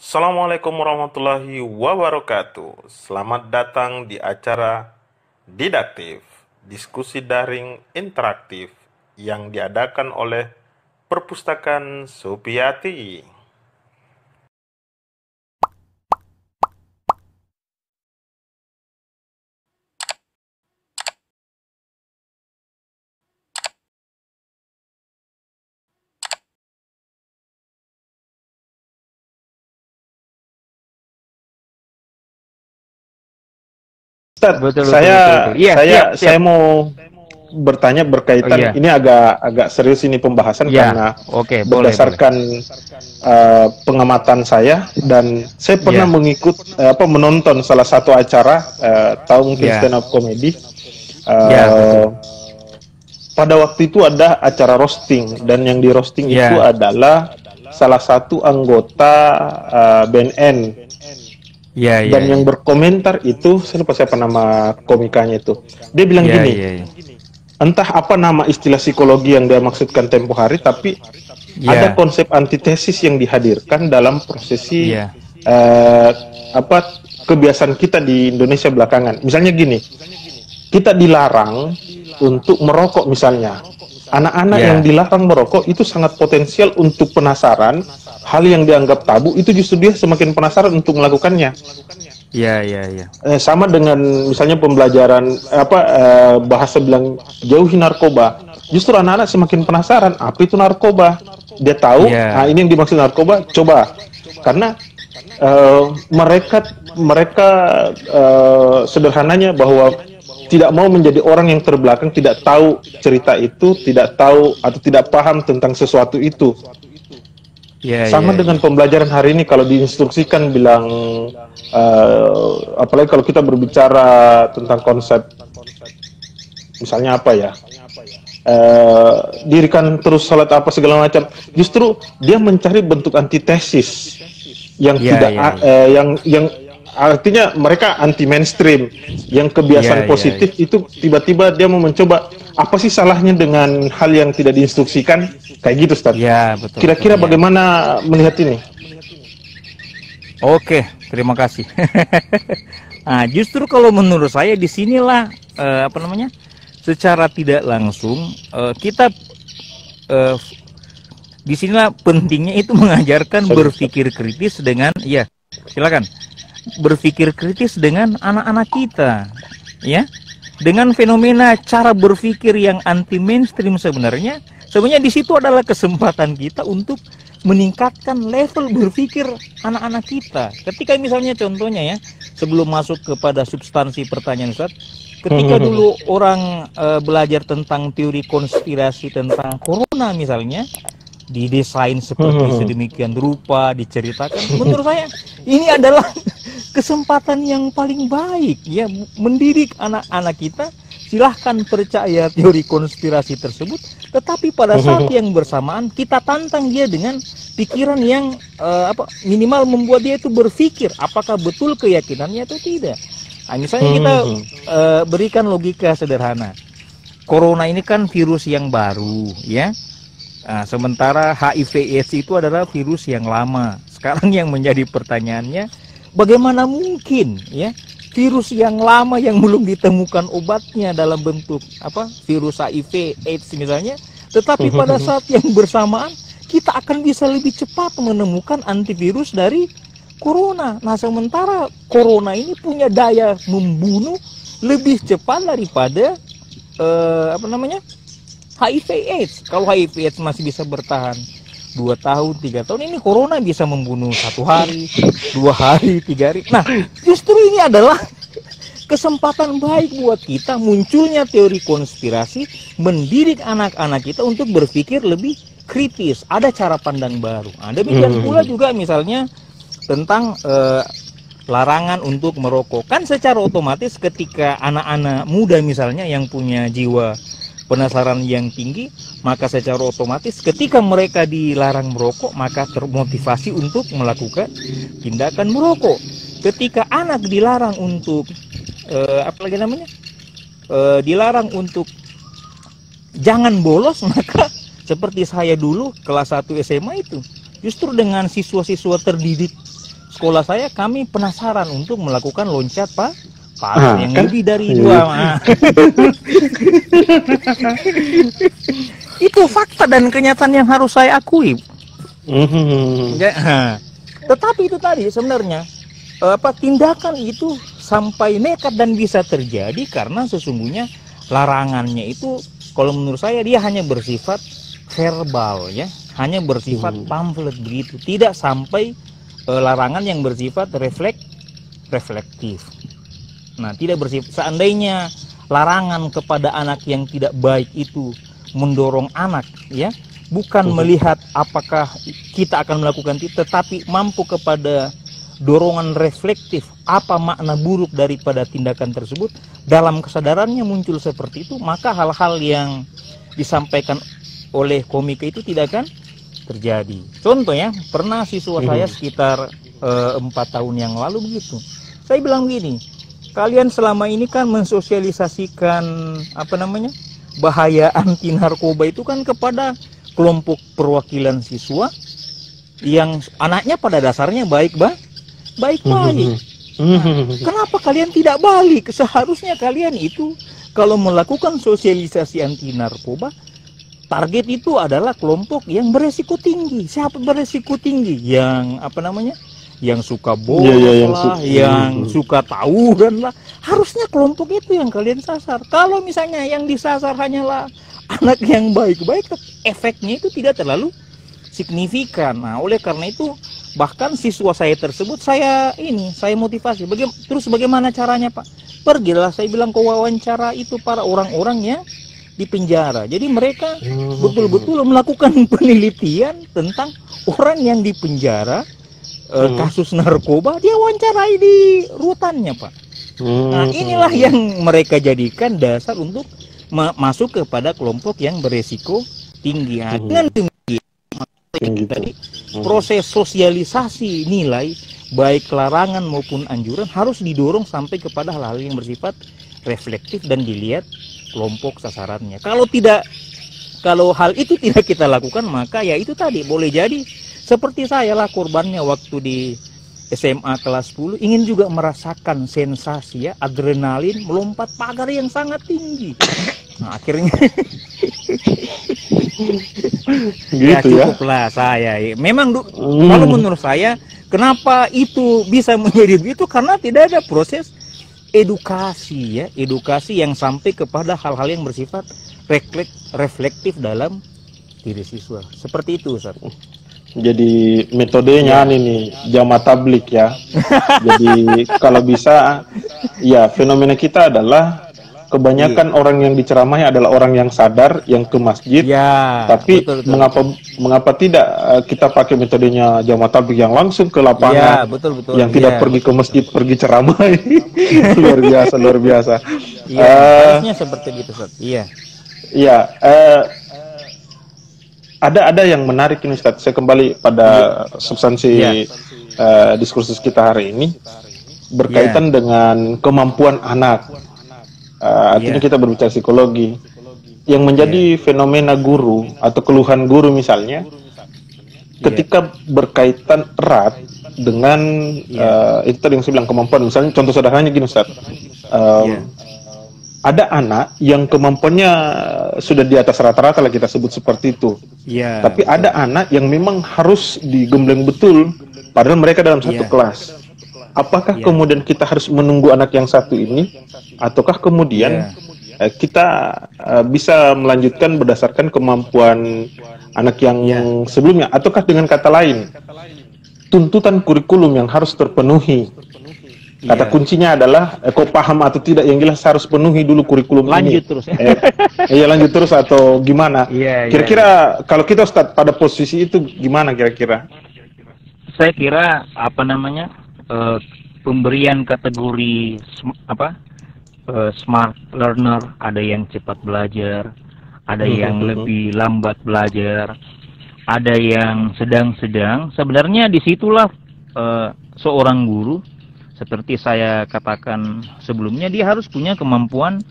Assalamualaikum warahmatullahi wabarakatuh. Selamat datang di acara Didaktif, diskusi daring interaktif yang diadakan oleh Perpustakaan Supiati. Ustaz, Betul, betul, saya betul, betul. Iya, saya siap, siap. saya mau bertanya Oh berkaitan iya, ini agak serius ini pembahasan iya. karena Oke, boleh, boleh. berdasarkan pengamatan saya dan saya pernah Iya, menonton salah satu acara tahu mungkin iya, stand up comedy iya, eh, betul. pada waktu itu ada acara roasting dan yang di roasting itu Iya, adalah salah satu anggota BNN. iya, iya, Dan yang iya. berkomentar itu, saya lupa siapa nama komikanya itu. Dia bilang Iya, gini, iya, iya. entah apa nama istilah psikologi yang dia maksudkan tempo hari, tapi ada Iya, konsep antitesis yang dihadirkan dalam prosesi iya, eh, apa kebiasaan kita di Indonesia belakangan. Misalnya gini, kita dilarang untuk merokok misalnya. Anak-anak yang iya, dilarang merokok itu sangat potensial untuk penasaran, hal yang dianggap tabu itu justru dia semakin penasaran untuk melakukannya. iya, iya, iya. Sama dengan misalnya pembelajaran bahasa bilang jauhi narkoba. Justru anak-anak semakin penasaran apa itu narkoba. Dia tahu, Iya, ini yang dimaksud narkoba, coba. Karena mereka mereka sederhananya bahwa tidak mau menjadi orang yang terbelakang, tidak tahu cerita itu, tidak tahu atau tidak paham tentang sesuatu itu. iya, iya, Sama iya. dengan pembelajaran hari ini kalau diinstruksikan bilang apalagi kalau kita berbicara tentang konsep misalnya apa ya dirikan terus salat apa segala macam, justru dia mencari bentuk antitesis yang Iya, tidak iya, iya. yang artinya mereka anti mainstream, yang Iya, kebiasaan iya, iya. positif itu tiba-tiba dia mau mencoba apa sih salahnya dengan hal yang tidak diinstruksikan kayak gitu, Ustaz. Iya, betul, betul. Kira-kira Iya. bagaimana melihat ini? Oke, terima kasih. Nah, justru kalau menurut saya disinilah apa namanya? Secara tidak langsung kita eh, disinilah pentingnya itu mengajarkan Sorry, Ustaz. berpikir kritis dengan, ya, silakan, berpikir kritis dengan anak-anak kita, ya, dengan fenomena cara berpikir yang anti mainstream. Sebenarnya di situ adalah kesempatan kita untuk meningkatkan level berpikir anak-anak kita. Ketika misalnya contohnya, ya, sebelum masuk kepada substansi pertanyaan Ustaz, ketika dulu orang belajar tentang teori konspirasi tentang corona misalnya, didesain seperti sedemikian rupa, diceritakan, menurut saya ini adalah kesempatan yang paling baik, ya, mendidik anak-anak kita. Silahkan percaya teori konspirasi tersebut, tetapi pada saat yang bersamaan kita tantang dia dengan pikiran yang minimal membuat dia itu berpikir apakah betul keyakinannya atau tidak. Nah, misalnya kita berikan logika sederhana, corona ini kan virus yang baru, ya. Nah, sementara HIV/AIDS itu adalah virus yang lama. Sekarang yang menjadi pertanyaannya, bagaimana mungkin, ya, virus yang lama yang belum ditemukan obatnya dalam bentuk virus HIV/AIDS misalnya, tetapi pada saat yang bersamaan kita akan bisa lebih cepat menemukan antivirus dari corona. Nah, sementara corona ini punya daya membunuh lebih cepat daripada HIV/AIDS. Kalau HIV/AIDS masih bisa bertahan 2 tahun, 3 tahun, ini corona bisa membunuh 1 hari, 2 hari, 3 hari. Nah, justru ini adalah kesempatan baik buat kita munculnya teori konspirasi, mendidik anak-anak kita untuk berpikir lebih kritis, ada cara pandang baru. Nah, demikian pula juga misalnya tentang larangan untuk merokok. Kan secara otomatis ketika anak-anak muda misalnya yang punya jiwa penasaran yang tinggi, maka secara otomatis ketika mereka dilarang merokok, maka termotivasi untuk melakukan tindakan merokok. Ketika anak dilarang untuk dilarang untuk jangan bolos, maka seperti saya dulu kelas 1 SMA itu, justru dengan siswa-siswa terdidik sekolah saya kami penasaran untuk melakukan loncat pagar yang kan? lebih dari Iya. 2. Itu fakta dan kenyataan yang harus saya akui. Ya, tetapi itu tadi sebenarnya tindakan itu sampai nekat dan bisa terjadi karena sesungguhnya larangannya itu kalau menurut saya dia hanya bersifat verbal, ya, hanya bersifat pamflet begitu, tidak sampai larangan yang bersifat reflektif. Nah, tidak bersifat, seandainya larangan kepada anak yang tidak baik itu mendorong anak, ya, bukan melihat apakah kita akan melakukan itu, tetapi mampu kepada dorongan reflektif apa makna buruk daripada tindakan tersebut, dalam kesadarannya muncul seperti itu, maka hal-hal yang disampaikan oleh komika itu tidak akan terjadi. Contohnya, pernah siswa saya sekitar 4 tahun yang lalu begitu. Saya bilang begini, kalian selama ini kan mensosialisasikan bahaya anti narkoba itu kan kepada kelompok perwakilan siswa yang anaknya pada dasarnya baik-baik. Kenapa kalian tidak balik? Seharusnya kalian itu kalau melakukan sosialisasi anti narkoba, target itu adalah kelompok yang beresiko tinggi. Siapa beresiko tinggi? Yang yang suka bolos yang suka tawuran lah. Harusnya kelompok itu yang kalian sasar. Kalau misalnya yang disasar hanyalah anak yang baik-baik, efeknya itu tidak terlalu signifikan. Nah, oleh karena itu bahkan siswa saya tersebut saya motivasi. Terus bagaimana caranya, Pak? Pergilah, saya bilang, ke wawancara itu para orang-orang yang di penjara. Jadi mereka betul-betul melakukan penelitian tentang orang yang di penjara kasus narkoba, dia wawancarai di rutannya, Pak. Nah, inilah yang mereka jadikan dasar untuk masuk kepada kelompok yang beresiko tinggi. Dengan demikian tadi proses sosialisasi nilai baik larangan maupun anjuran harus didorong sampai kepada hal-hal yang bersifat reflektif dan dilihat kelompok sasarannya. Kalau hal itu tidak kita lakukan, maka ya itu tadi boleh jadi seperti saya lah korbannya waktu di SMA kelas 10, ingin juga merasakan sensasi, ya, adrenalin melompat pagar yang sangat tinggi. Nah, akhirnya ya cukuplah saya. Memang kalau menurut saya, kenapa itu bisa menjadi begitu? Karena tidak ada proses edukasi, ya, edukasi yang sampai kepada hal-hal yang bersifat reflektif dalam diri siswa. Seperti itu, Ustaz. Jadi metodenya ini jamaah tablik, ya. Jadi kalau bisa, ya, fenomena kita adalah kebanyakan orang yang diceramahi adalah orang yang sadar, yang ke masjid. Ya, tapi betul. mengapa tidak kita pakai metodenya jamaah tablik yang langsung ke lapangan, ya, betul. yang tidak pergi ke masjid, pergi ceramah. luar biasa. Iya, harusnya seperti itu, Ustaz. Iya. Iya. Ada yang menarik ini, Ustaz. Saya kembali pada substansi diskursus kita hari ini berkaitan dengan kemampuan anak. Artinya kita berbicara psikologi. Yang menjadi fenomena guru atau keluhan guru misalnya, ketika berkaitan erat dengan itu tadi yang saya bilang kemampuan. Misalnya contoh sederhananya gini, Ustaz. Ada anak yang kemampuannya sudah di atas rata-rata lah, kita sebut seperti itu. Tapi ada anak yang memang harus digembleng betul, padahal mereka dalam satu kelas. Apakah kemudian kita harus menunggu anak yang satu ini, ataukah kemudian kita bisa melanjutkan berdasarkan kemampuan anak yang sebelumnya, ataukah dengan kata lain, tuntutan kurikulum yang harus terpenuhi. Kata kuncinya adalah kok paham atau tidak, yang jelas harus penuhi dulu kurikulum lanjut ini. Terus. Lanjut terus atau gimana? Kira-kira kalau kita, Ustaz, pada posisi itu gimana kira-kira? Saya kira pemberian kategori smart learner, ada yang cepat belajar, ada yang lebih lambat belajar, ada yang sedang-sedang. Sebenarnya disitulah seorang guru, seperti saya katakan sebelumnya, dia harus punya kemampuan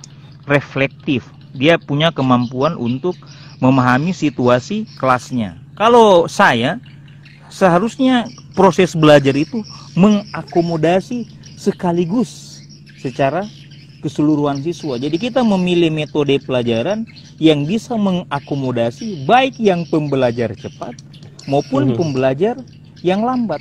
reflektif. Dia punya kemampuan untuk memahami situasi kelasnya. Kalau saya seharusnya proses belajar itu mengakomodasi sekaligus secara keseluruhan siswa. Jadi kita memilih metode pelajaran yang bisa mengakomodasi baik yang pembelajar cepat maupun pembelajar yang lambat.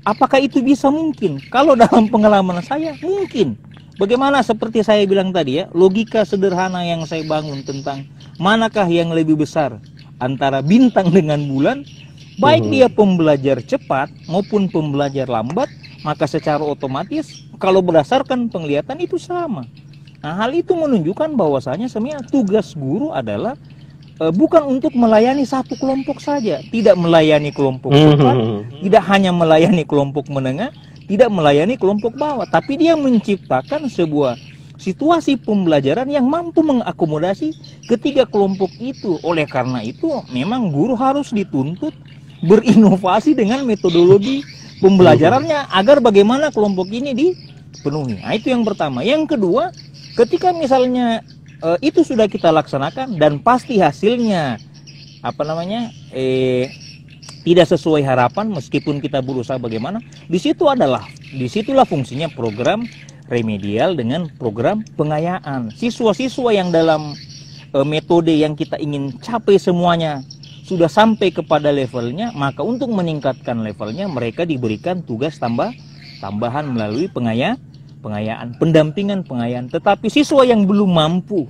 Apakah itu bisa mungkin? Kalau dalam pengalaman saya mungkin. Bagaimana seperti saya bilang tadi ya, logika sederhana yang saya bangun tentang manakah yang lebih besar antara bintang dengan bulan, baik dia pembelajar cepat maupun pembelajar lambat, maka secara otomatis kalau berdasarkan penglihatan itu sama. Nah, hal itu menunjukkan bahwasanya sebenarnya tugas guru adalah bukan untuk melayani satu kelompok saja, tidak melayani kelompok cepat, tidak hanya melayani kelompok menengah, tidak melayani kelompok bawah, tapi dia menciptakan sebuah situasi pembelajaran yang mampu mengakomodasi ketiga kelompok itu. Oleh karena itu, memang guru harus dituntut berinovasi dengan metodologi pembelajarannya agar bagaimana kelompok ini dipenuhi. Nah, itu yang pertama. Yang kedua, ketika misalnya itu sudah kita laksanakan dan pasti hasilnya tidak sesuai harapan, meskipun kita berusaha bagaimana, disitulah fungsinya program remedial dengan program pengayaan. Siswa-siswa yang dalam metode yang kita ingin capai semuanya sudah sampai kepada levelnya, maka untuk meningkatkan levelnya mereka diberikan tugas tambahan melalui pengayaan, pendampingan pengayaan. Tetapi siswa yang belum mampu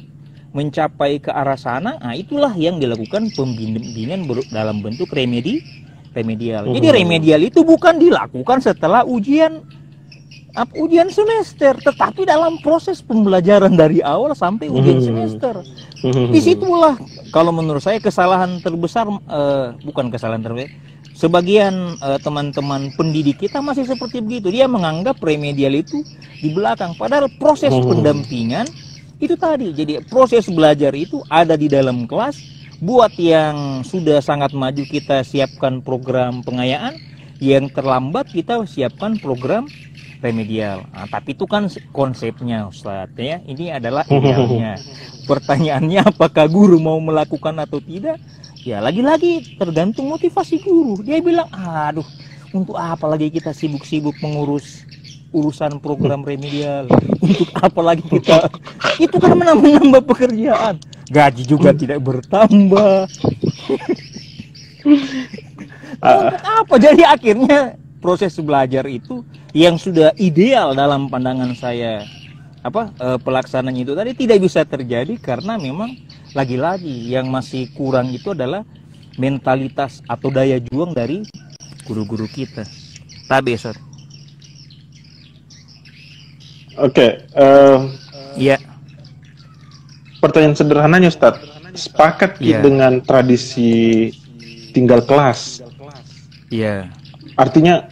mencapai ke arah sana, nah itulah yang dilakukan pembimbingan dalam bentuk remedial. Jadi remedial itu bukan dilakukan setelah ujian semester, tetapi dalam proses pembelajaran dari awal sampai ujian semester. Disitulah kalau menurut saya kesalahan terbesar, bukan kesalahan terbesar, sebagian teman-teman pendidik kita masih seperti begitu. Dia menganggap remedial itu di belakang, padahal proses pendampingan itu tadi. Jadi proses belajar itu ada di dalam kelas. Buat yang sudah sangat maju kita siapkan program pengayaan, yang terlambat kita siapkan program remedial. Nah, tapi itu kan konsepnya, Ustadz ya. Ini adalah idealnya. Pertanyaannya apakah guru mau melakukan atau tidak? Ya lagi-lagi tergantung motivasi guru. Dia bilang, aduh, untuk apa lagi kita sibuk-sibuk mengurus urusan program remedial? Untuk apa lagi kita? Itu kan menambah pekerjaan. Gaji juga tidak bertambah. Untuk apa? Jadi akhirnya proses belajar itu yang sudah ideal dalam pandangan saya, pelaksanaan itu tadi tidak bisa terjadi karena memang lagi-lagi yang masih kurang itu adalah mentalitas atau daya juang dari guru-guru kita. Tabe, Sir. Oke, iya. Pertanyaan sederhananya, Ustadz, sepakat dengan tradisi tinggal kelas? Iya. Artinya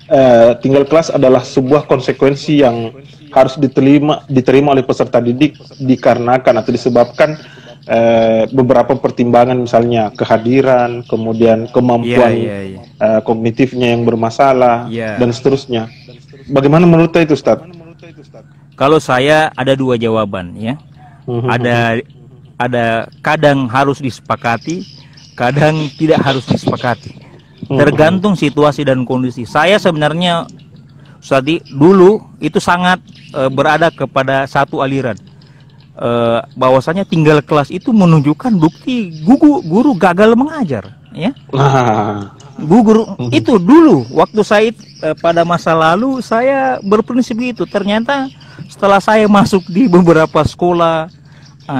tinggal kelas adalah sebuah konsekuensi yang harus diterima oleh peserta didik dikarenakan atau disebabkan beberapa pertimbangan, misalnya kehadiran, kemudian kemampuan kognitifnya yang bermasalah, dan seterusnya. Bagaimana menurut itu, Ustadz? Kalau saya ada dua jawaban ya. Ada kadang harus disepakati, kadang tidak harus disepakati. Tergantung situasi dan kondisi. Saya sebenarnya dulu itu sangat berada kepada satu aliran. Bahwasanya tinggal kelas itu menunjukkan bukti guru gagal mengajar, ya. Guru itu dulu waktu saya pada masa lalu saya berprinsip itu. Ternyata setelah saya masuk di beberapa sekolah,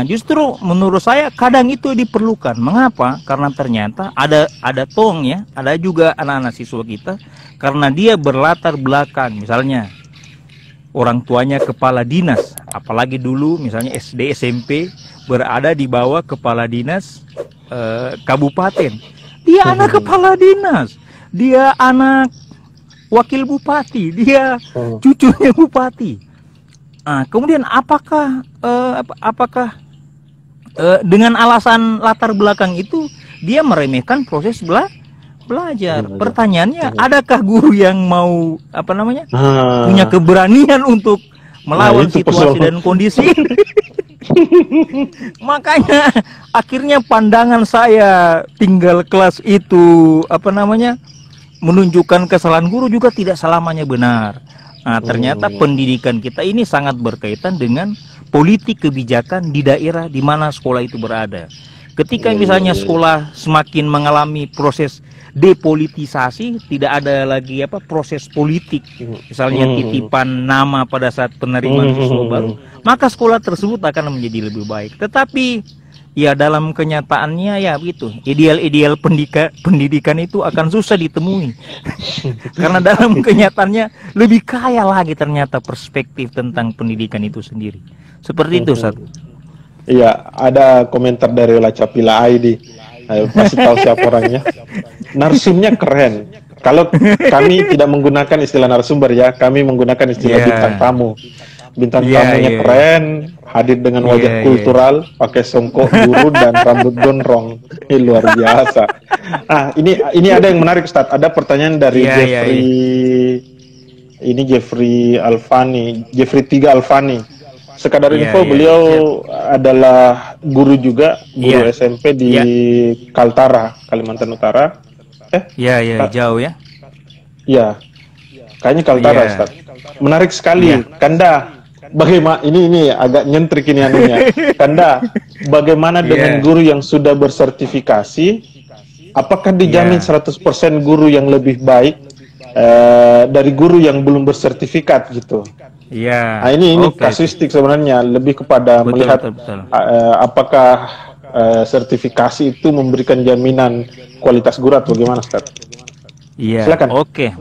justru menurut saya kadang itu diperlukan. Mengapa? Karena ternyata ada ada juga anak-anak siswa kita, karena dia berlatar belakang, misalnya orang tuanya kepala dinas, apalagi dulu misalnya SD SMP berada di bawah kepala dinas kabupaten. Dia anak kepala dinas, dia anak wakil bupati, dia cucunya bupati. Kemudian apakah dengan alasan latar belakang itu dia meremehkan proses belajar? Pertanyaannya, adakah guru yang mau punya keberanian untuk melawan situasi dan kondisi? Makanya akhirnya pandangan saya tinggal kelas itu menunjukkan kesalahan guru juga tidak selamanya benar. Nah, ternyata pendidikan kita ini sangat berkaitan dengan politik kebijakan di daerah di mana sekolah itu berada. Ketika misalnya sekolah semakin mengalami proses depolitisasi, tidak ada lagi proses politik, misalnya titipan nama pada saat penerimaan siswa baru, maka sekolah tersebut akan menjadi lebih baik. Tetapi ya dalam kenyataannya ya begitu, ideal pendidikan itu akan susah ditemui karena dalam kenyataannya lebih kaya lagi ternyata perspektif tentang pendidikan itu sendiri. Seperti itu, Ustaz. Iya, ada komentar dari Lacapila ID. Pasti tahu siapa orangnya. Narsumnya keren. Kalau kami tidak menggunakan istilah narsumber ya, kami menggunakan istilah bintang tamu. Bintang tamunya keren, hadir dengan wajah kultural, pakai songkok guru dan rambut gondrong. Ini luar biasa. Ini ada yang menarik, Ustaz. Ada pertanyaan dari Jeffrey Alfani, Jeffrey 3 Alfani. Sekadar info, beliau adalah guru juga, guru SMP di Kaltara, Kalimantan Utara. Jauh ya. Iya, kayaknya Kaltara, Ustaz. Menarik sekali, Kanda. Bagaimana ini agak nyentrik ini anunya. Kanda, bagaimana dengan guru yang sudah bersertifikasi? Apakah dijamin 100% guru yang lebih baik dari guru yang belum bersertifikat gitu? Iya. Nah, ini kasuistik sebenarnya, lebih kepada melihat apakah sertifikasi itu memberikan jaminan kualitas guru atau bagaimana, Ustaz? Iya. Silakan. Oke.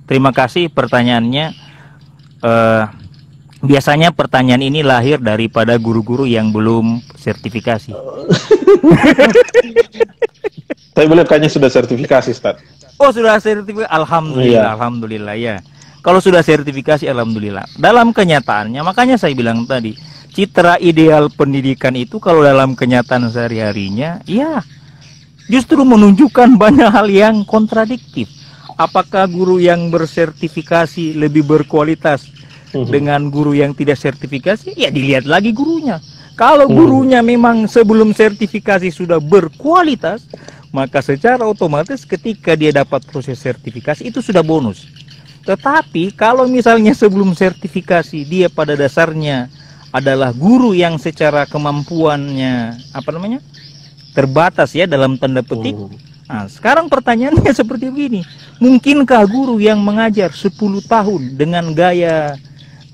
Terima kasih pertanyaannya. Biasanya pertanyaan ini lahir daripada guru-guru yang belum sertifikasi. Tapi beliau kayaknya sudah sertifikasi, Ustaz. Oh, sudah sertifikasi. Alhamdulillah, alhamdulillah ya. Kalau sudah sertifikasi, alhamdulillah. Dalam kenyataannya, makanya saya bilang tadi, citra ideal pendidikan itu kalau dalam kenyataan sehari-harinya, ya justru menunjukkan banyak hal yang kontradiktif. Apakah guru yang bersertifikasi lebih berkualitas dengan guru yang tidak sertifikasi? Ya dilihat lagi gurunya. Kalau gurunya memang sebelum sertifikasi sudah berkualitas, maka secara otomatis ketika dia dapat proses sertifikasi itu sudah bonus. Tetapi kalau misalnya sebelum sertifikasi dia pada dasarnya adalah guru yang secara kemampuannya terbatas ya dalam tanda petik. Nah, sekarang pertanyaannya seperti begini. Mungkinkah guru yang mengajar 10 tahun dengan gaya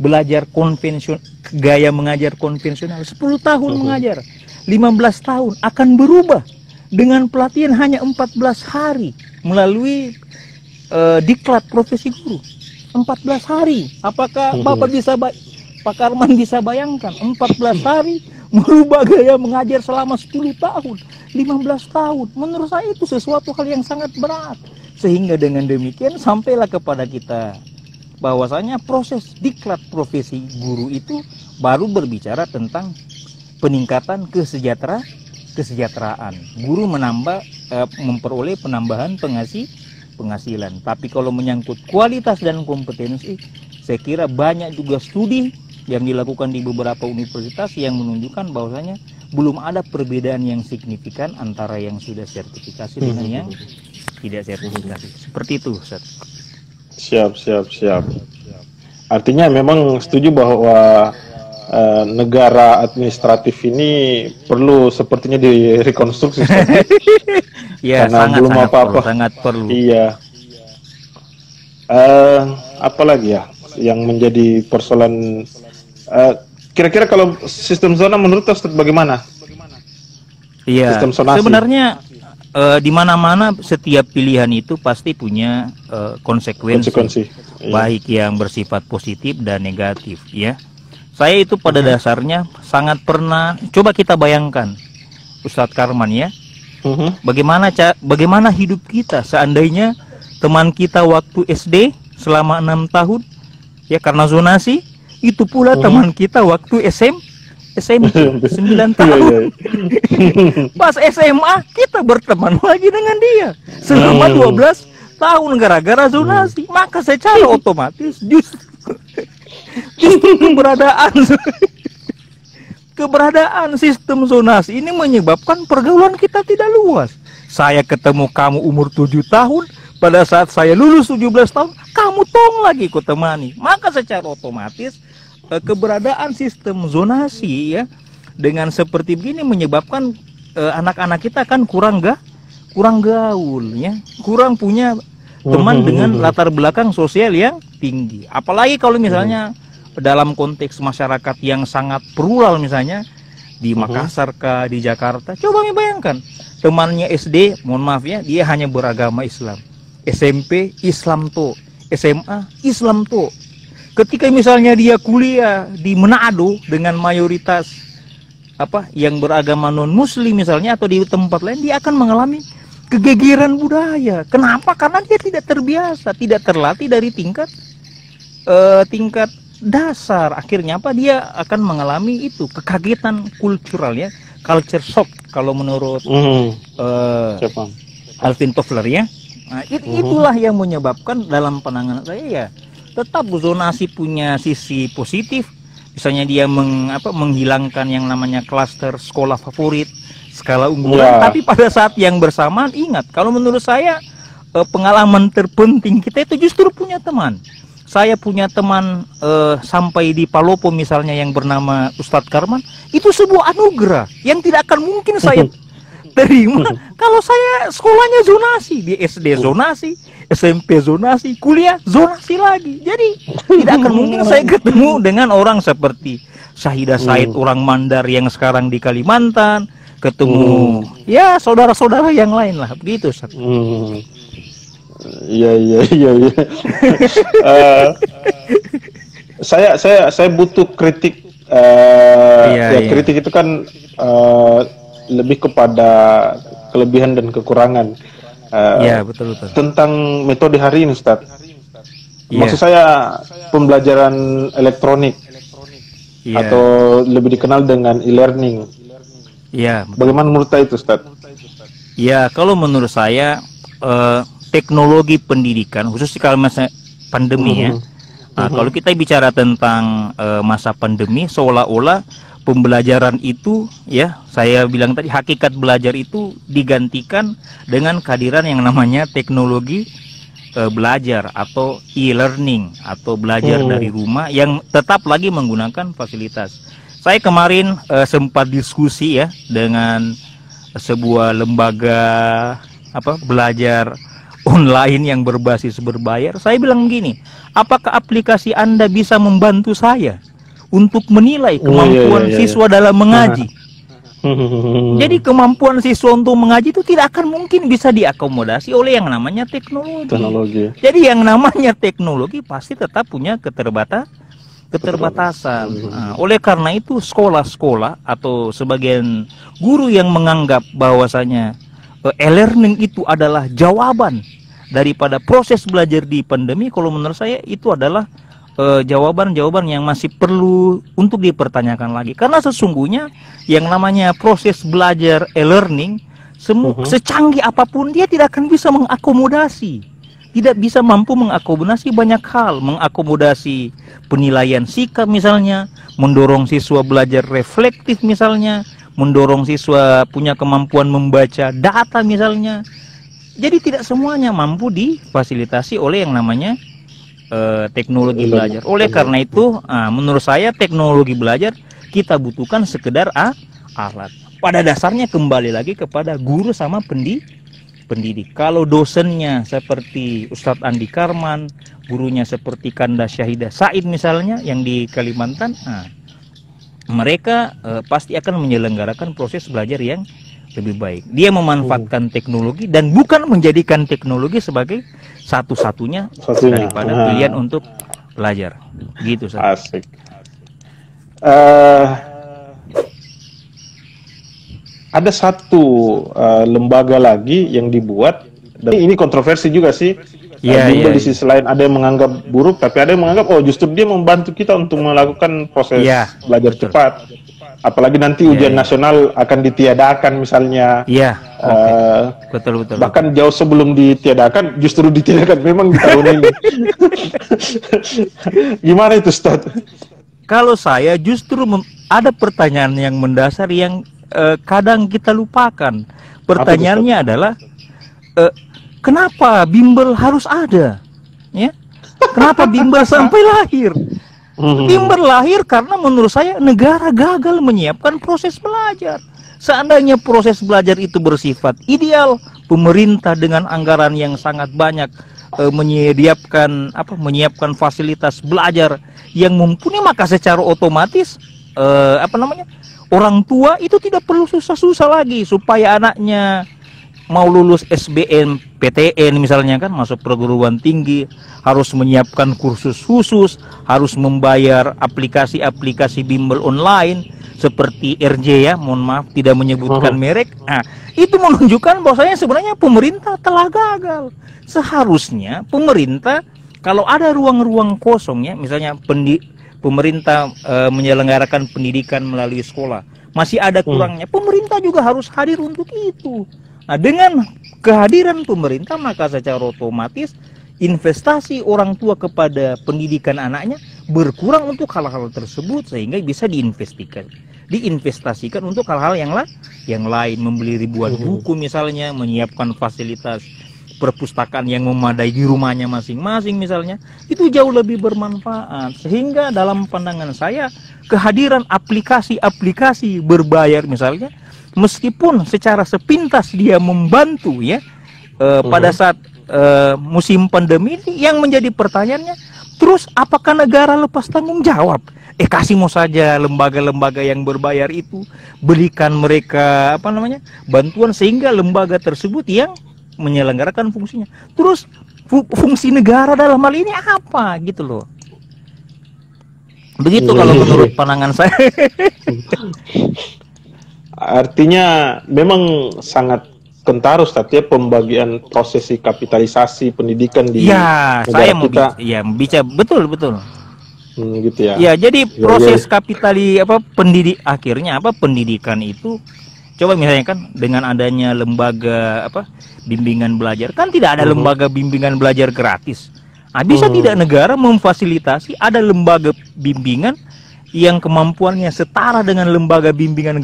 belajar konvensional, gaya mengajar konvensional 10 tahun mengajar, 15 tahun akan berubah dengan pelatihan hanya 14 hari melalui diklat profesi guru 14 hari. Apakah Bapak Pak Karman bisa bayangkan 14 hari merubah gaya mengajar selama 10 tahun 15 tahun? Menurut saya itu sesuatu hal yang sangat berat, sehingga dengan demikian sampailah kepada kita bahwasanya proses diklat profesi guru itu baru berbicara tentang peningkatan kesejahteraan guru, memperoleh penambahan penghasilan. Tapi kalau menyangkut kualitas dan kompetensi, saya kira banyak juga studi yang dilakukan di beberapa universitas yang menunjukkan bahwasanya belum ada perbedaan yang signifikan antara yang sudah sertifikasi dengan yang tidak sertifikasi. Seperti itu, Ustaz. Siap. Artinya memang setuju bahwa negara administratif ini perlu sepertinya direkonstruksi. Ya, karena belum apa-apa. Sangat perlu. Iya. Apalagi ya yang menjadi persoalan? Kira-kira kalau sistem zona menurut Ustaz bagaimana? Iya. Sebenarnya di mana-mana setiap pilihan itu pasti punya konsekuensi. Baik yang bersifat positif dan negatif, ya. Saya itu pada dasarnya sangat pernah, coba kita bayangkan, Ustadz Karman ya. Bagaimana hidup kita seandainya teman kita waktu SD selama 6 tahun ya karena zonasi, itu pula teman kita waktu SMP 9 tahun. Pas SMA kita berteman lagi dengan dia selama 12 tahun gara-gara zonasi. Maka secara otomatis justru keberadaan sistem zonasi ini menyebabkan pergaulan kita tidak luas. Saya ketemu kamu umur 7 tahun, pada saat saya lulus 17 tahun, kamu tong lagi ikut temani. Maka secara otomatis keberadaan sistem zonasi ya dengan seperti begini menyebabkan anak-anak kita kan kurang gaul ya, kurang punya teman dengan latar belakang sosial yang tinggi. Apalagi kalau misalnya dalam konteks masyarakat yang sangat plural, misalnya di Makassar kah, di Jakarta, coba bayangkan temannya SD, mohon maaf ya, dia hanya beragama Islam, SMP Islam to, SMA Islam to. Ketika misalnya dia kuliah di Manado dengan mayoritas yang beragama non muslim misalnya, atau di tempat lain, dia akan mengalami kegegeran budaya. Kenapa? Karena dia tidak terbiasa, tidak terlatih dari tingkat dasar. Akhirnya dia akan mengalami itu kekagetan kultural ya, culture shock kalau menurut Alvin Toffler ya. Nah, itulah yang menyebabkan dalam pandangan saya ya, tetap zonasi punya sisi positif. Misalnya dia menghilangkan yang namanya klaster sekolah favorit, skala unggulan, tapi pada saat yang bersamaan ingat, kalau menurut saya pengalaman terpenting kita itu justru punya teman. Saya punya teman sampai di Palopo misalnya yang bernama Ustadz Karman, itu sebuah anugerah yang tidak akan mungkin saya terima kalau saya sekolahnya zonasi, di SD zonasi, SMP zonasi, kuliah zonasi lagi. Jadi tidak akan mungkin saya ketemu dengan orang seperti Syahidah Said, orang Mandar yang sekarang di Kalimantan, ketemu ya saudara-saudara yang lain lah, begitu. Iya. Saya butuh kritik. Kritik itu kan lebih kepada kelebihan dan kekurangan. Betul. Tentang metode hari ini, Ustaz. Maksud saya pembelajaran elektronik atau lebih dikenal dengan e-learning. Bagaimana menurut itu, Ustaz? Ya, kalau menurut saya teknologi pendidikan, khususnya kalau masa pandemi ya. Kalau kita bicara tentang masa pandemi, seolah-olah pembelajaran itu ya, saya bilang tadi hakikat belajar itu digantikan dengan kehadiran yang namanya teknologi belajar atau e-learning atau belajar dari rumah yang tetap lagi menggunakan fasilitas. Saya kemarin sempat diskusi ya dengan sebuah lembaga belajar online yang berbasis berbayar. Saya bilang begini, apakah aplikasi Anda bisa membantu saya untuk menilai kemampuan siswa dalam mengaji? Jadi kemampuan siswa untuk mengaji itu tidak akan mungkin bisa diakomodasi oleh yang namanya teknologi. Jadi yang namanya teknologi pasti tetap punya keterbatasan. Oleh karena itu sekolah-sekolah atau sebagian guru yang menganggap bahwasanya e-learning itu adalah jawaban daripada proses belajar di pandemi, kalau menurut saya itu adalah jawaban-jawaban yang masih perlu untuk dipertanyakan lagi. Karena sesungguhnya yang namanya proses belajar e-learning, secanggih apapun dia tidak akan bisa mengakomodasi, tidak bisa mampu mengakomodasi banyak hal, mengakomodasi penilaian sikap misalnya, mendorong siswa belajar reflektif misalnya, mendorong siswa punya kemampuan membaca data misalnya. Jadi tidak semuanya mampu difasilitasi oleh yang namanya teknologi belajar. Oleh karena itu, menurut saya teknologi belajar kita butuhkan sekedar alat. Pada dasarnya kembali lagi kepada guru sama pendidik. Kalau dosennya seperti Ustadz Andi Karman, gurunya seperti Kanda Syahidah Said misalnya yang di Kalimantan, mereka pasti akan menyelenggarakan proses belajar yang lebih baik. Dia memanfaatkan teknologi dan bukan menjadikan teknologi sebagai satu-satunya daripada pilihan untuk belajar. Gitu. Asik. Ada satu lembaga lagi yang dibuat, dan ini kontroversi juga sih. Di sisi lain ada yang menganggap buruk, tapi ada yang menganggap justru dia membantu kita untuk melakukan proses belajar cepat. Apalagi nanti ujian nasional akan ditiadakan misalnya. Betul. Bahkan jauh sebelum ditiadakan, justru ditiadakan memang di tahun ini. Gimana itu, Ustaz? Kalau saya justru ada pertanyaan yang mendasar yang kadang kita lupakan. Pertanyaannya adalah kenapa bimbel harus ada? Ya, kenapa bimbel sampai lahir? Bimbel lahir karena menurut saya negara gagal menyiapkan proses belajar. Seandainya proses belajar itu bersifat ideal, pemerintah dengan anggaran yang sangat banyak menyiapkan fasilitas belajar yang mumpuni, maka secara otomatis orang tua itu tidak perlu susah-susah lagi supaya anaknya mau lulus SBMPTN misalnya kan, masuk perguruan tinggi, harus menyiapkan kursus khusus, harus membayar aplikasi-aplikasi bimbel online seperti RJ, ya, mohon maaf tidak menyebutkan merek. Nah, itu menunjukkan bahwasanya sebenarnya pemerintah telah gagal. Seharusnya pemerintah kalau ada ruang-ruang kosong, ya, misalnya pemerintah menyelenggarakan pendidikan melalui sekolah, masih ada kurangnya, pemerintah juga harus hadir untuk itu. Nah, dengan kehadiran pemerintah, maka secara otomatis investasi orang tua kepada pendidikan anaknya berkurang untuk hal-hal tersebut, sehingga bisa diinvestasikan untuk hal-hal yang lain, membeli ribuan buku misalnya, menyiapkan fasilitas perpustakaan yang memadai di rumahnya masing-masing misalnya, itu jauh lebih bermanfaat. Sehingga dalam pandangan saya, kehadiran aplikasi-aplikasi berbayar misalnya, meskipun secara sepintas dia membantu, ya, pada saat musim pandemi ini, yang menjadi pertanyaannya, terus apakah negara lepas tanggung jawab? Kasih mau saja lembaga-lembaga yang berbayar itu, berikan mereka bantuan, sehingga lembaga tersebut yang menyelenggarakan fungsinya. Terus fungsi negara dalam hal ini apa gitu loh. Begitu kalau menurut pandangan saya. Artinya memang sangat kentar, Ustaz, ya, pembagian prosesi kapitalisasi pendidikan di negara kita. Saya mau bicara betul. Gitu ya. Ya, jadi proses pendidikan itu, coba misalnya kan dengan adanya lembaga bimbingan belajar, kan tidak ada lembaga bimbingan belajar gratis. Nah, bisa tidak negara memfasilitasi ada lembaga bimbingan yang kemampuannya setara dengan lembaga bimbingan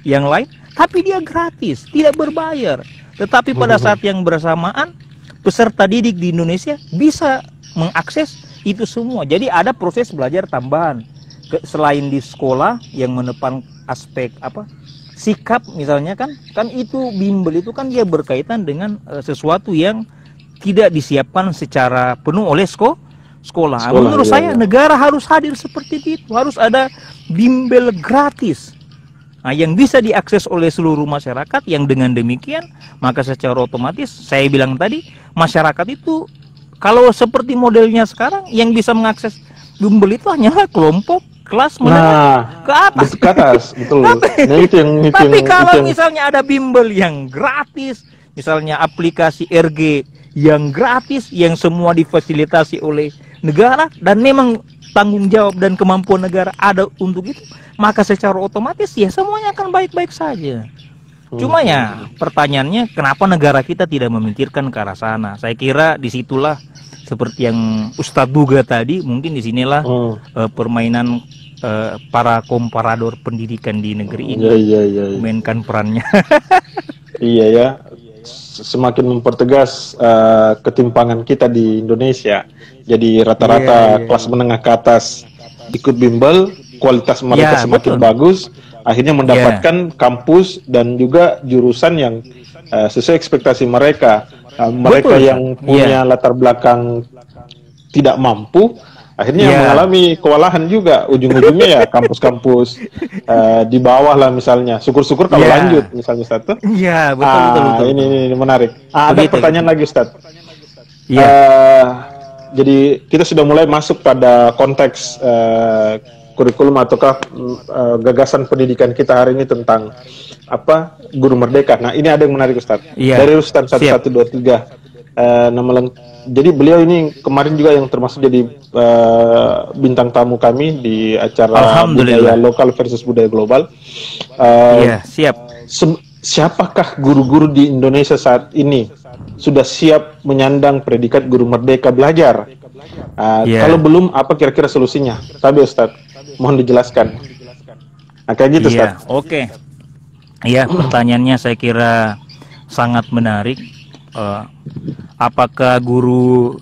yang lain, tapi dia gratis, tidak berbayar. Tetapi pada saat yang bersamaan, peserta didik di Indonesia bisa mengakses itu semua. Jadi ada proses belajar tambahan selain di sekolah yang menepang aspek sikap misalnya kan itu bimbel itu kan dia berkaitan dengan sesuatu yang tidak disiapkan secara penuh oleh sekolah. Menurut saya negara harus hadir seperti itu, harus ada bimbel gratis, yang bisa diakses oleh seluruh masyarakat. Yang dengan demikian maka secara otomatis saya bilang tadi, masyarakat itu kalau seperti modelnya sekarang yang bisa mengakses bimbel itu hanyalah kelompok kelas menengah ke atas. Betul. Tapi kalau misalnya ada bimbel yang gratis, misalnya aplikasi RG yang gratis, yang semua difasilitasi oleh negara, dan memang tanggung jawab dan kemampuan negara ada untuk itu, maka secara otomatis ya semuanya akan baik-baik saja. Cuma ya pertanyaannya, kenapa negara kita tidak memikirkan ke arah sana? Saya kira disitulah seperti yang Ustadz duga tadi, mungkin disinilah permainan para komparador pendidikan di negeri ini memainkan perannya. Iya ya, semakin mempertegas ketimpangan kita di Indonesia. Jadi rata-rata kelas menengah ke atas ikut bimbel, kualitas mereka semakin bagus, akhirnya mendapatkan kampus dan juga jurusan yang sesuai ekspektasi mereka. Mereka yang punya latar belakang tidak mampu, akhirnya mengalami kewalahan juga. Ujung-ujungnya ya kampus-kampus di bawah lah misalnya. Syukur-syukur kalau lanjut misalnya, Ustaz. Iya, betul. Ini menarik. Ada pertanyaan lagi, Ustaz. Jadi kita sudah mulai masuk pada konteks kurikulum ataukah gagasan pendidikan kita hari ini tentang guru merdeka. Nah, ini ada yang menarik, Ustaz. Dari Ustaz 1123. Jadi beliau ini kemarin juga yang termasuk jadi bintang tamu kami di acara budaya lokal versus budaya global. Siapakah guru-guru di Indonesia saat ini sudah siap menyandang predikat guru merdeka belajar? Kalau belum, apa kira-kira solusinya? Tapi Ustaz, mohon dijelaskan. Nah, kayak gitu, Ustaz. Oke. Iya, pertanyaannya saya kira sangat menarik. apakah guru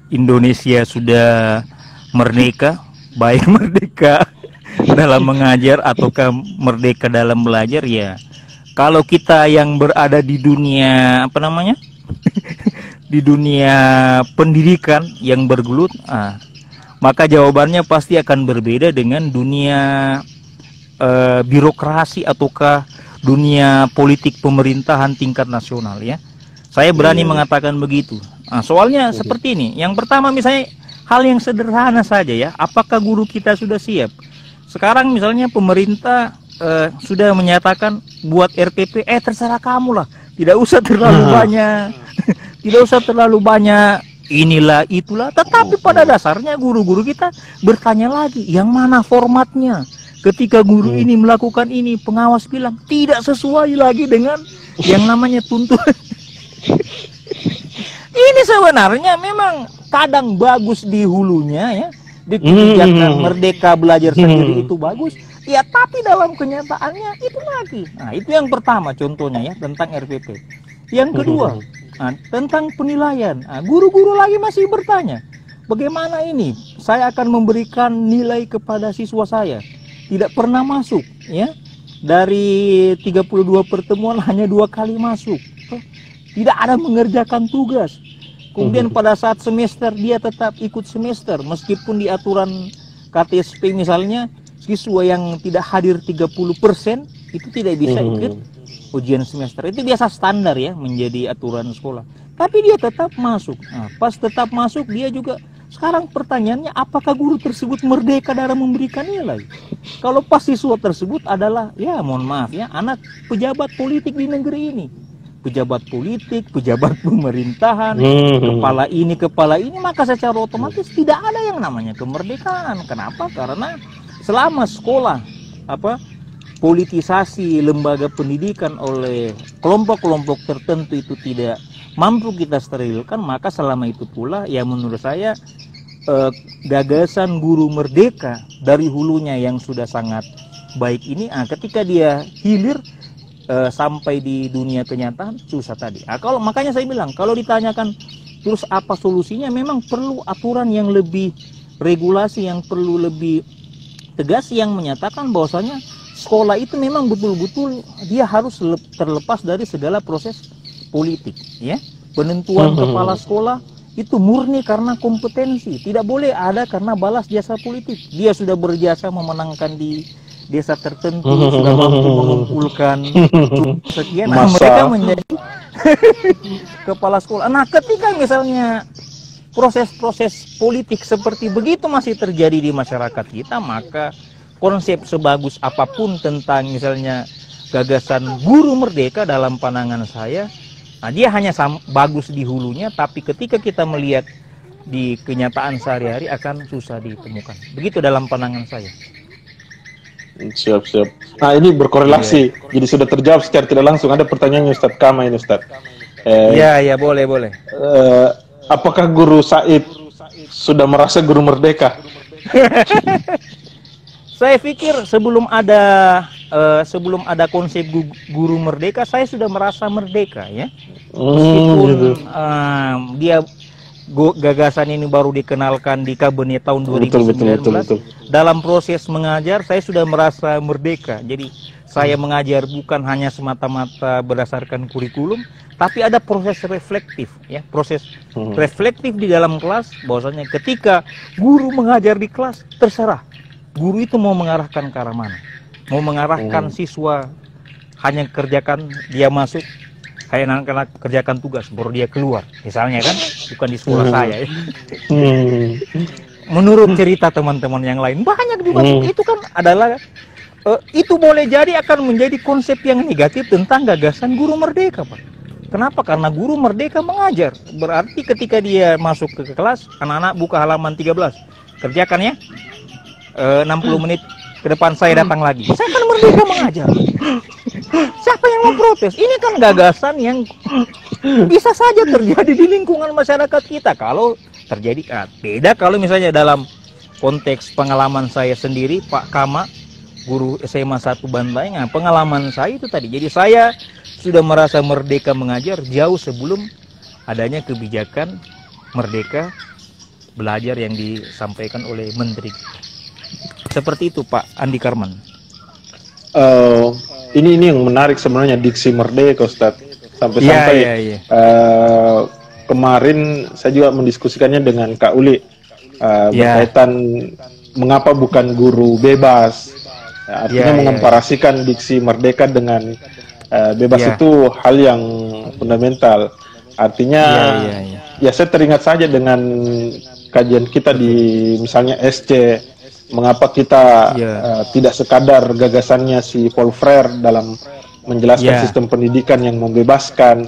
Indonesia sudah merdeka, baik merdeka dalam mengajar ataukah merdeka dalam belajar? Ya, kalau kita yang berada di dunia apa namanya di dunia pendidikan yang bergelut, maka jawabannya pasti akan berbeda dengan dunia birokrasi ataukah dunia politik pemerintahan tingkat nasional ya. Saya berani mengatakan begitu. Soalnya seperti ini. Yang pertama misalnya hal yang sederhana saja ya. Apakah guru kita sudah siap? Sekarang misalnya pemerintah sudah menyatakan buat RPP, terserah kamu lah. Tidak usah terlalu banyak. Tidak usah terlalu banyak inilah itulah. Tetapi pada dasarnya guru-guru kita bertanya lagi, yang mana formatnya? Ketika guru ini melakukan ini, pengawas bilang tidak sesuai lagi dengan yang namanya tuntutan. Ini sebenarnya memang kadang bagus di hulunya ya, di kebijakan merdeka belajar sendiri itu bagus ya, tapi dalam kenyataannya itu lagi. Nah, itu yang pertama contohnya ya tentang RPP. Yang kedua, tentang penilaian. Guru-guru lagi masih bertanya, bagaimana ini saya akan memberikan nilai kepada siswa saya, tidak pernah masuk ya, dari 32 pertemuan hanya 2 kali masuk, tidak ada mengerjakan tugas. Kemudian pada saat semester dia tetap ikut semester meskipun di aturan KTSP misalnya siswa yang tidak hadir 30% itu tidak bisa ikut ujian semester. Itu biasa standar ya menjadi aturan sekolah. Tapi dia tetap masuk. Nah, pas tetap masuk dia juga, sekarang pertanyaannya apakah guru tersebut merdeka dalam memberikan nilai? Kalau pas siswa tersebut adalah ya mohon maaf ya anak pejabat politik di negeri ini. Pejabat politik, pejabat pemerintahan, kepala ini, maka secara otomatis tidak ada yang namanya kemerdekaan. Kenapa? Karena selama sekolah politisasi lembaga pendidikan oleh kelompok-kelompok tertentu itu tidak mampu kita sterilkan, maka selama itu pula ya menurut saya gagasan guru merdeka dari hulunya yang sudah sangat baik ini, ketika dia hilir sampai di dunia kenyataan susah tadi. Kalau makanya saya bilang kalau ditanyakan terus apa solusinya, memang perlu aturan yang lebih, regulasi yang perlu lebih tegas yang menyatakan bahwasanya sekolah itu memang betul-betul dia harus terlepas dari segala proses politik ya. Penentuan kepala sekolah itu murni karena kompetensi, tidak boleh ada karena balas jasa politik. Dia sudah berjasa memenangkan di desa tertentu, sudah mampu mengumpulkan sekian, mereka menjadi kepala sekolah. Nah, ketika misalnya proses-proses politik seperti begitu masih terjadi di masyarakat kita, maka konsep sebagus apapun tentang misalnya gagasan guru merdeka dalam pandangan saya, dia hanya bagus di hulunya, tapi ketika kita melihat di kenyataan sehari-hari akan susah ditemukan. Begitu dalam pandangan saya. Siap. Nah, ini berkorelasi. Jadi sudah terjawab secara tidak langsung. Ada pertanyaannya Ustadz Kama ini Ustadz. Ya, boleh. Apakah Guru Said sudah merasa guru merdeka? Saya pikir sebelum ada konsep guru merdeka, saya sudah merasa merdeka ya. Meskipun dia gagasan ini baru dikenalkan di kabinet tahun 2019. Betul. Dalam proses mengajar saya sudah merasa merdeka. Jadi saya mengajar bukan hanya semata-mata berdasarkan kurikulum, tapi ada proses reflektif ya, proses reflektif di dalam kelas, bahwasanya ketika guru mengajar di kelas, terserah guru itu mau mengarahkan ke arah mana. Mau mengarahkan siswa hanya kerjakan dia masuk, kayak anak-anak kerjakan tugas baru dia keluar misalnya kan, bukan di sekolah saya ya. Menurut cerita teman-teman yang lain banyak juga itu kan adalah itu boleh jadi akan menjadi konsep yang negatif tentang gagasan guru merdeka, Pak. Kenapa? Karena guru merdeka mengajar, berarti ketika dia masuk ke kelas, anak-anak buka halaman 13, kerjakan ya 60 menit ke depan saya datang lagi, saya kan merdeka mengajar. Siapa yang mau protes? Ini kan gagasan yang bisa saja terjadi di lingkungan masyarakat kita. Kalau terjadi, beda kalau misalnya dalam konteks pengalaman saya sendiri, Pak Kama, guru SMA 1 Bantaeng, pengalaman saya itu tadi. Jadi saya sudah merasa merdeka mengajar jauh sebelum adanya kebijakan merdeka belajar yang disampaikan oleh Menteri. Seperti itu Pak Andi Karman. Ini yang menarik sebenarnya, diksi merdeka Ustadz. Sampai-sampai kemarin saya juga mendiskusikannya dengan Kak Uli berkaitan mengapa bukan guru bebas. Artinya mengkomparasikan diksi merdeka dengan bebas itu hal yang fundamental. Artinya ya saya teringat saja dengan kajian kita di misalnya SC, mengapa kita tidak sekadar gagasannya si Paul Freire dalam menjelaskan sistem pendidikan yang membebaskan,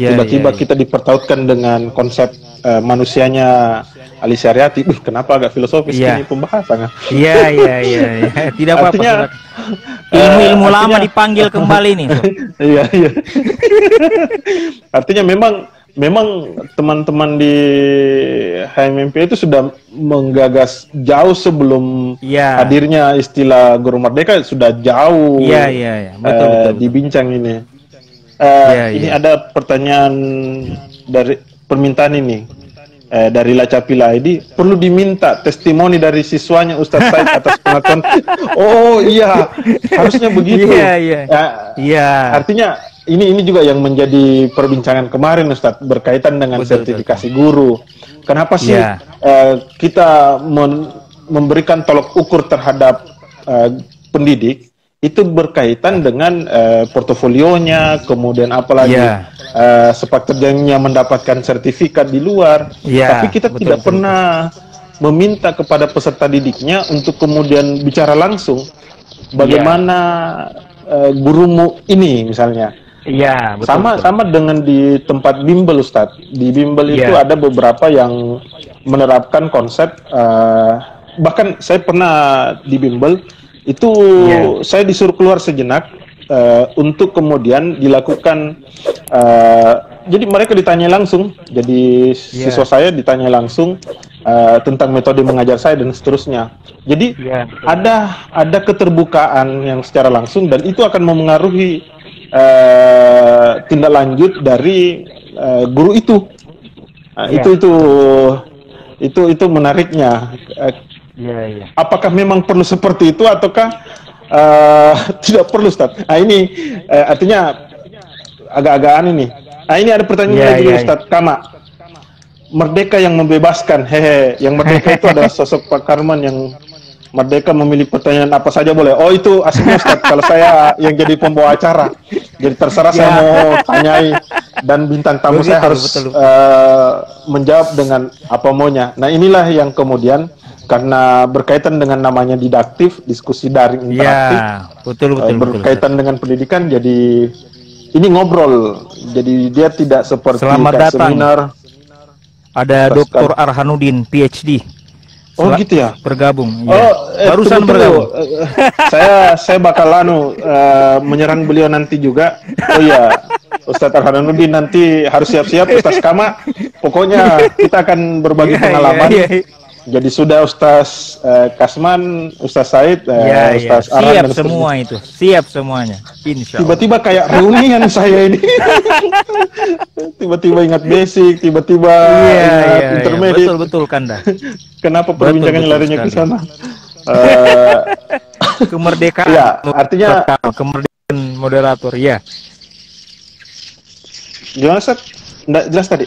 tiba-tiba kita dipertautkan dengan konsep manusianya Ali Syariati. Kenapa agak filosofis ini pembahasannya? Iya. Tidak apa-apa. Artinya, ilmu-ilmu lama dipanggil kembali nih. Iya. Artinya memang teman-teman di HMMP itu sudah menggagas jauh sebelum hadirnya istilah guru merdeka, sudah jauh betul. Dibincang ini. Ini ada pertanyaan dari permintaan ini dari Lacapila ID, perlu diminta testimoni dari siswanya Ustadz Said atas pengakuan. Oh iya, harusnya begitu. Artinya ini juga yang menjadi perbincangan kemarin Ustadz berkaitan dengan sertifikasi guru. Kenapa sih kita memberikan tolok ukur terhadap pendidik itu berkaitan dengan portofolionya, kemudian apalagi sepak terjangnya mendapatkan sertifikat di luar, tapi kita tidak pernah meminta kepada peserta didiknya untuk kemudian bicara langsung bagaimana gurumu ini misalnya. Sama dengan di tempat bimbel Ustadz. Di bimbel itu ada beberapa yang menerapkan konsep, bahkan saya pernah di bimbel itu saya disuruh keluar sejenak untuk kemudian dilakukan, jadi mereka ditanya langsung, jadi siswa saya ditanya langsung tentang metode mengajar saya dan seterusnya. Jadi ada keterbukaan yang secara langsung, dan itu akan memengaruhi tindak lanjut dari guru itu. Itu menariknya. Apakah memang perlu seperti itu ataukah tidak perlu, Ustaz? Nah ini artinya agak-agak aneh nih. Nah ini ada pertanyaan lagi Ustaz Kama. Merdeka yang membebaskan, yang merdeka itu adalah sosok Pak Karman yang merdeka memilih pertanyaan apa saja boleh. Oh itu aslinya Ustaz, kalau saya yang jadi pembawa acara. Jadi terserah saya mau tanyai, dan bintang tamu saya harus menjawab dengan apa maunya. Nah inilah yang kemudian karena berkaitan dengan namanya didaktif, diskusi daring interaktif, berkaitan dengan pendidikan, jadi ini ngobrol, jadi dia tidak seperti seminar. Ada Dr. Arhanuddin, PhD. Oh gitu ya? Bergabung. Barusan bergabung. Saya bakal menyerang beliau nanti juga. Oh iya, Ustadz Arhanuddin nanti harus siap-siap. Ustadz Kama, pokoknya kita akan berbagi pengalaman. Jadi sudah Ustaz Kasman, Ustaz Said, Ustaz Aran, siap dan semua itu, siap semuanya. Insya Allah. Tiba-tiba kayak reunian saya ini. Tiba-tiba ingat basic, tiba-tiba ingat intermediate. Betul Kanda. Kenapa perbincangannya larinya ke sana? Kemerdekaan. Artinya kemerdekaan moderator. Gimana Ustaz? Nggak jelas tadi.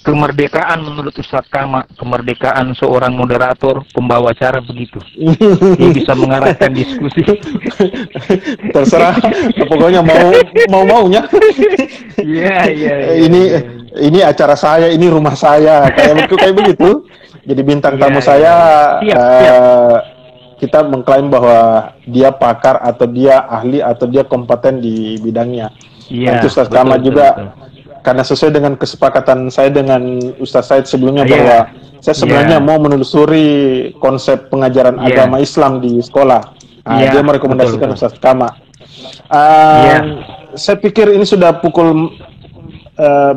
Kemerdekaan menurut Ustadz Kama, kemerdekaan seorang moderator, pembawa acara begitu. Dia bisa mengarahkan diskusi. Terserah, pokoknya maunya. Ini acara saya, ini rumah saya, kayak begitu. Jadi bintang tamu saya, kita mengklaim bahwa dia pakar atau dia ahli atau dia kompeten di bidangnya. Itu Ustadz Kama juga. Karena sesuai dengan kesepakatan saya dengan Ustaz Said sebelumnya bahwa saya sebenarnya mau menelusuri konsep pengajaran agama Islam di sekolah. Dia merekomendasikan Ustaz Kama. Saya pikir ini sudah pukul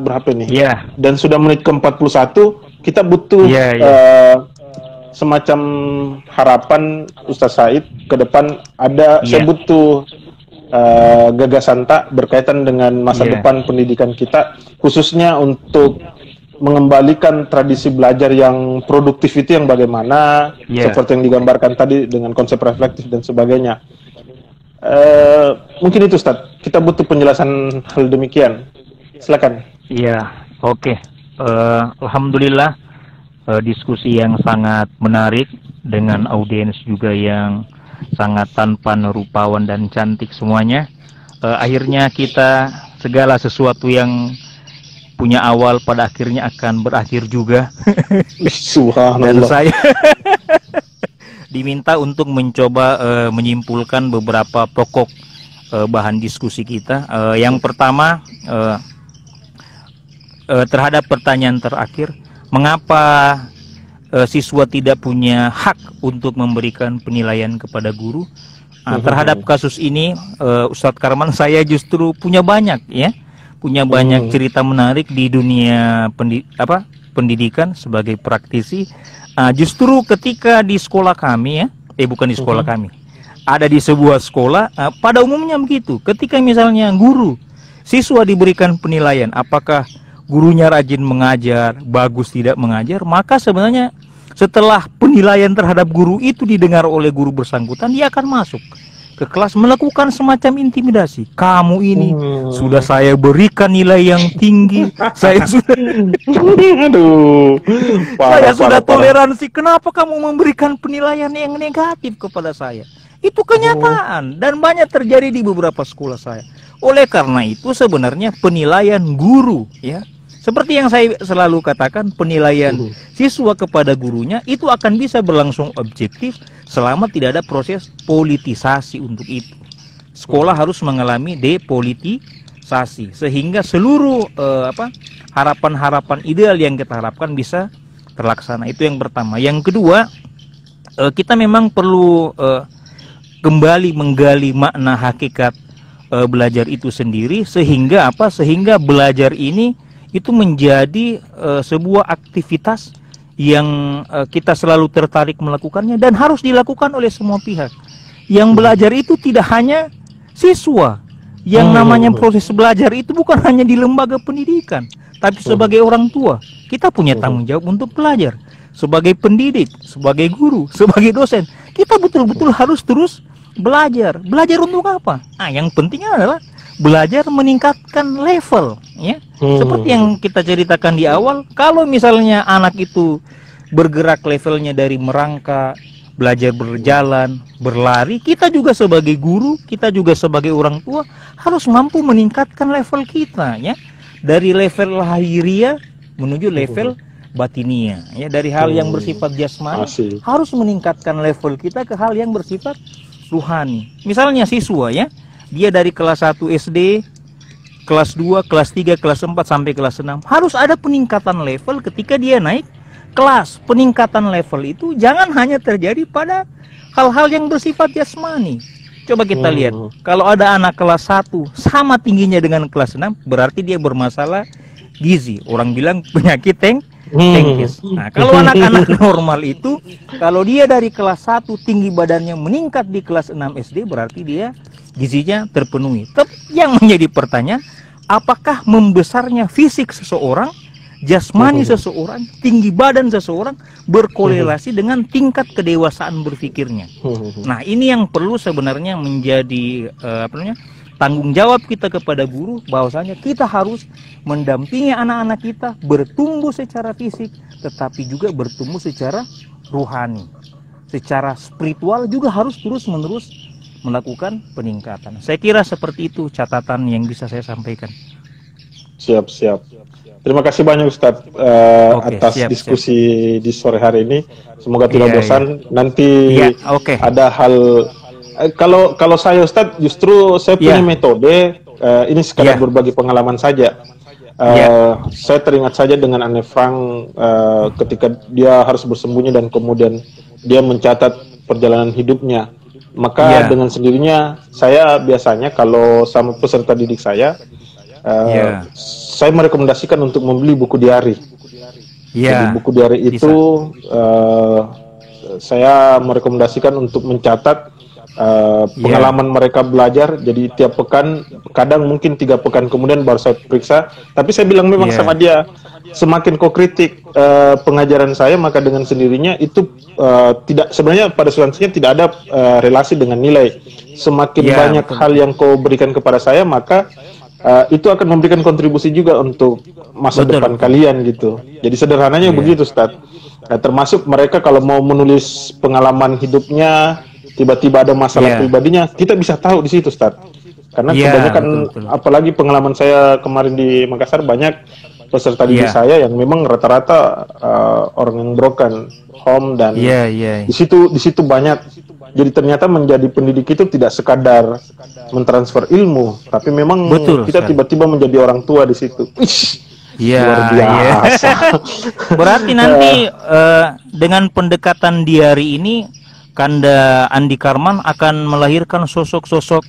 berapa ini? Dan sudah menit ke-41. Kita butuh semacam harapan Ustaz Said ke depan ada. Saya butuh gagasan tak berkaitan dengan masa depan pendidikan kita, khususnya untuk mengembalikan tradisi belajar yang produktif itu yang bagaimana, seperti yang digambarkan tadi dengan konsep reflektif dan sebagainya. Mungkin itu Ustaz, kita butuh penjelasan hal demikian. Silakan. Iya, oke. Alhamdulillah, diskusi yang sangat menarik dengan audiens juga yang sangat tampan, rupawan dan cantik semuanya. Akhirnya kita segala sesuatu yang punya awal pada akhirnya akan berakhir juga. Dan saya diminta untuk mencoba menyimpulkan beberapa pokok bahan diskusi kita. Yang pertama, terhadap pertanyaan terakhir, mengapa siswa tidak punya hak untuk memberikan penilaian kepada guru? Terhadap kasus ini, Ustadz Karman, saya justru punya banyak banyak cerita menarik di dunia pendidikan sebagai praktisi. Justru ketika di sekolah kami bukan di sekolah kami, ada di sebuah sekolah, pada umumnya begitu. Ketika misalnya guru, siswa diberikan penilaian, apakah gurunya rajin mengajar, bagus tidak mengajar, maka sebenarnya setelah penilaian terhadap guru itu didengar oleh guru bersangkutan, dia akan masuk ke kelas melakukan semacam intimidasi. Kamu ini sudah saya berikan nilai yang tinggi, saya sudah saya sudah toleransi, kenapa kamu memberikan penilaian yang negatif kepada saya? Itu kenyataan dan banyak terjadi di beberapa sekolah saya. Oleh karena itu sebenarnya penilaian guru, seperti yang saya selalu katakan, penilaian siswa kepada gurunya itu akan bisa berlangsung objektif selama tidak ada proses politisasi untuk itu. Sekolah harus mengalami depolitisasi sehingga seluruh harapan-harapan ideal yang kita harapkan bisa terlaksana. Itu yang pertama. Yang kedua, kita memang perlu kembali menggali makna hakikat belajar itu sendiri, sehingga sehingga belajar ini itu menjadi sebuah aktivitas yang kita selalu tertarik melakukannya dan harus dilakukan oleh semua pihak. Yang belajar itu tidak hanya siswa. Yang namanya proses belajar itu bukan hanya di lembaga pendidikan, tapi sebagai orang tua kita punya tanggung jawab untuk belajar. Sebagai pendidik, sebagai guru, sebagai dosen, kita betul-betul harus terus belajar. Belajar untuk apa? Yang penting adalah belajar meningkatkan level, seperti yang kita ceritakan di awal. Kalau misalnya anak itu bergerak levelnya dari merangkak, belajar berjalan, berlari, kita juga sebagai guru, kita juga sebagai orang tua harus mampu meningkatkan level kita, dari level lahiriah menuju level batinia, dari hal yang bersifat jasmani harus meningkatkan level kita ke hal yang bersifat ruhani. Misalnya siswa, dia dari kelas 1 SD, kelas 2, kelas 3, kelas 4 sampai kelas 6 harus ada peningkatan level ketika dia naik kelas. Peningkatan level itu jangan hanya terjadi pada hal-hal yang bersifat jasmani. Coba kita lihat, kalau ada anak kelas 1 sama tingginya dengan kelas 6, berarti dia bermasalah gizi. Orang bilang penyakit tengkis. Nah, kalau anak-anak normal itu, kalau dia dari kelas 1 tinggi badannya meningkat di kelas 6 SD, berarti dia gizinya terpenuhi. Tapi yang menjadi pertanyaan, apakah membesarnya fisik seseorang, jasmani seseorang, tinggi badan seseorang berkorelasi dengan tingkat kedewasaan berpikirnya? Nah, ini yang perlu sebenarnya menjadi tanggung jawab kita kepada guru, bahwasanya kita harus mendampingi anak-anak kita bertumbuh secara fisik, tetapi juga bertumbuh secara ruhani, secara spiritual juga harus terus-menerus melakukan peningkatan. Saya kira seperti itu catatan yang bisa saya sampaikan. Siap. Terima kasih banyak Ustadz atas diskusi di sore hari ini. Semoga tidak bosan. Nanti ada hal. Kalau saya Ustadz, justru saya punya metode. Ini sekadar berbagi pengalaman saja. Saya teringat saja dengan Anne Frank ketika dia harus bersembunyi dan kemudian dia mencatat perjalanan hidupnya. Maka dengan sendirinya saya biasanya kalau sama peserta didik saya merekomendasikan untuk membeli buku diari. Jadi buku diari itu saya merekomendasikan untuk mencatat pengalaman mereka belajar. Jadi tiap pekan, kadang mungkin 3 pekan kemudian baru saya periksa. Tapi saya bilang memang sama dia, semakin kau kritik pengajaran saya, maka dengan sendirinya itu tidak, sebenarnya pada substansinya tidak ada relasi dengan nilai. Semakin banyak hal yang kau berikan kepada saya, maka itu akan memberikan kontribusi juga untuk masa depan kalian gitu. Jadi sederhananya begitu, Ustadz. Termasuk mereka kalau mau menulis pengalaman hidupnya, tiba-tiba ada masalah pribadinya, kita bisa tahu di situ, Ustadz. Karena kebanyakan, apalagi pengalaman saya kemarin di Makassar, banyak peserta didik saya yang memang rata-rata orang yang broken home, dan di situ banyak. Jadi ternyata menjadi pendidik itu tidak sekadar mentransfer ilmu, tapi memang kita tiba-tiba menjadi orang tua di situ. Luar biasa. Berarti nanti dengan pendekatan di hari ini, Kanda Andi Karman akan melahirkan sosok-sosok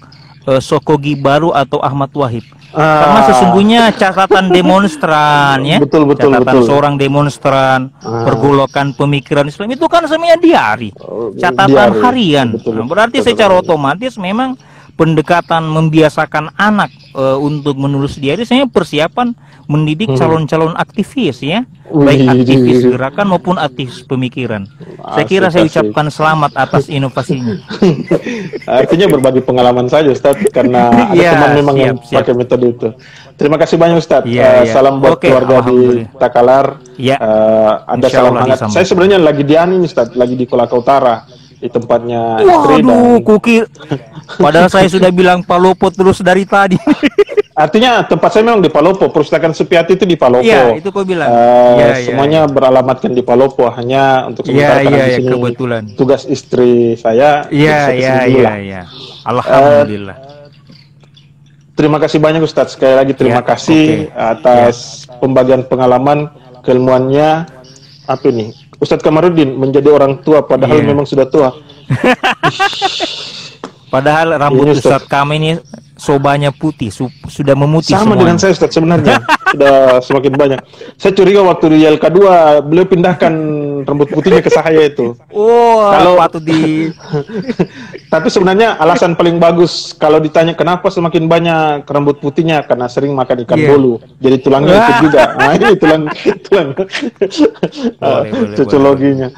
Sokogi baru atau Ahmad Wahid. Karena sesungguhnya catatan demonstran catatan seorang demonstran, pergolakan pemikiran Islam itu kan semuanya diari, catatan harian. Berarti secara otomatis memang pendekatan membiasakan anak untuk menulis diari, saya persiapan mendidik calon-calon aktivis baik aktivis gerakan maupun aktivis pemikiran. Saya kira saya ucapkan selamat atas inovasinya. Artinya berbagi pengalaman saja, Ustadz, karena ada teman memang yang pakai metode itu. Terima kasih banyak, Ustadz. Salam buat keluarga di Takalar. Ada salam hangat. Saya sebenarnya lagi di Ustadz, lagi di Kolaka Utara, di tempatnya istri. Padahal saya sudah bilang Palopo terus dari tadi. Artinya tempat saya memang di Palopo, Perpustakaan Sepiati itu di Palopo. Iya, itu kau bilang. Semuanya beralamatkan di Palopo, hanya untuk sementara karena di sini kebetulan tugas istri saya. Iya. Alhamdulillah. Terima kasih banyak, Ustadz. Sekali lagi terima kasih atas pembagian pengalaman, keilmuannya. Apa ini? Ustadz Kamarudin menjadi orang tua padahal memang sudah tua. Padahal rambut Ustadz kami ini sobanya putih, sudah memutih sama semuanya. Dengan saya, Ustadz, sebenarnya sudah semakin banyak. Saya curiga waktu di YLK2 beliau pindahkan rambut putihnya ke saya itu. Kalau patut di tapi sebenarnya alasan paling bagus kalau ditanya kenapa semakin banyak rambut putihnya, karena sering makan ikan bolu, jadi tulangnya ikut juga. Nah, ini tulang cocologinya.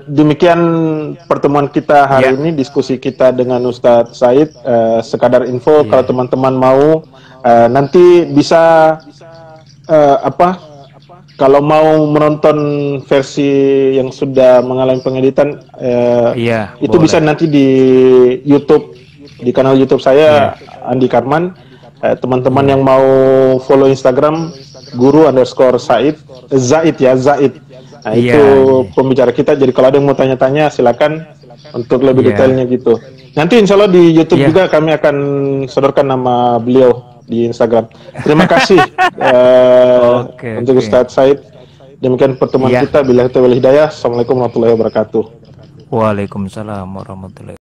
Demikian pertemuan kita hari ini, diskusi kita dengan Ustadz Said. Sekadar info, kalau teman-teman mau nanti bisa kalau mau menonton versi yang sudah mengalami pengeditan, itu boleh. Bisa nanti di YouTube, di kanal YouTube saya Andi Karman. Teman-teman yang mau follow Instagram guru_Said, Zaid. Nah, itu pembicara kita. Jadi kalau ada yang mau tanya-tanya, silakan untuk lebih detailnya gitu. Nanti insya Allah di YouTube juga kami akan sodorkan nama beliau di Instagram. Terima kasih untuk Ustadz Said. Demikian pertemuan kita. Billahi taufiq wal hidayah. Assalamualaikum warahmatullahi wabarakatuh. Waalaikumsalam warahmatullahi wabarakatuh.